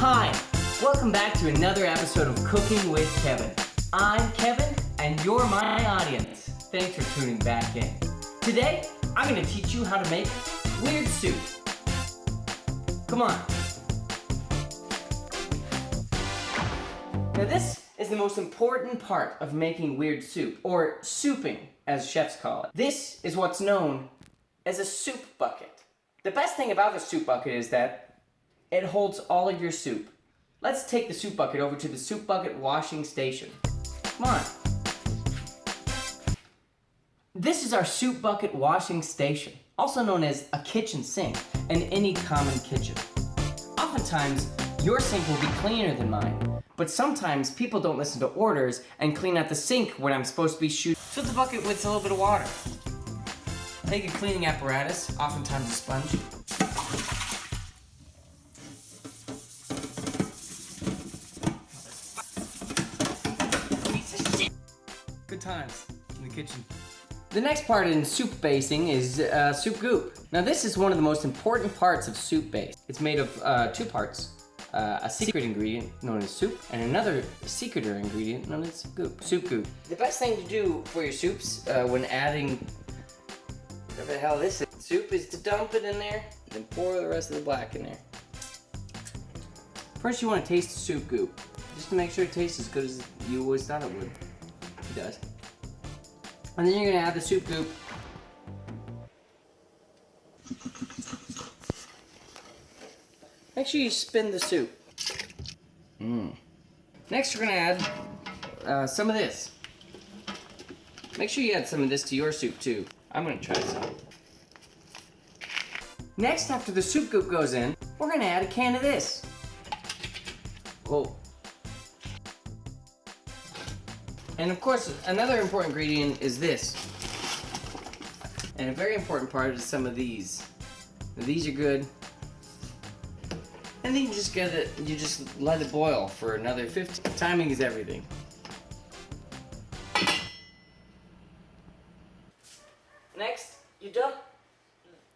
Hi, welcome back to another episode of Cooking with Kevin. I'm Kevin, and you're my audience. Thanks for tuning back in. Today, I'm going to teach you how to make weird soup. Come on. Now this is the most important part of making weird soup, or souping, as chefs call it. This is what's known as a soup bucket. The best thing about the soup bucket is that it holds all of your soup. Let's take the soup bucket over to the soup bucket washing station. Come on. This is our soup bucket washing station, also known as a kitchen sink in any common kitchen. Oftentimes, your sink will be cleaner than mine, but sometimes people don't listen to orders and clean out the sink when I'm supposed to be shooting. Fill the bucket with a little bit of water. Take a cleaning apparatus, oftentimes a sponge. Good times in the kitchen. The next part in soup basing is soup goop. Now this is one of the most important parts of soup base. It's made of two parts. A secret ingredient known as soup, and another secreter ingredient known as goop. Soup goop. The best thing to do for your soups when adding whatever the hell this is, soup, is to dump it in there, then pour the rest of the black in there. First you want to taste the soup goop, just to make sure it tastes as good as you always thought it would. It does. And then you're going to add the soup goop. Make sure you spin the soup. Next you're going to add some of this. Make sure you add some of this to your soup too. I'm going to try some. Next, after the soup goop goes in, we're going to add a can of this. Whoa. And of course, another important ingredient is this. And a very important part is some of these. Now, these are good. And then you just let it boil for another 15. Timing is everything. Next, you dump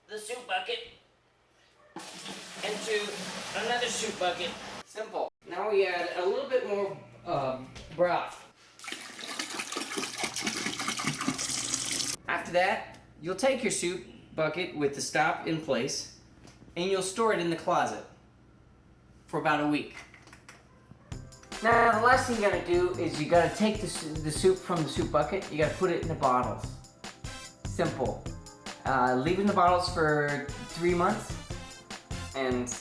the soup bucket into another soup bucket. Simple. Now we add a little bit more broth. After that, you'll take your soup bucket with the stop in place and you'll store it in the closet for about a week. Now, the last thing you gotta do is you gotta take the soup from the soup bucket, you gotta put it in the bottles. Simple. Leave it in the bottles for 3 months, and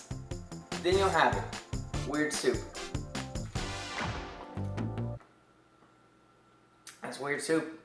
then you'll have it. Weird soup. That's weird soup.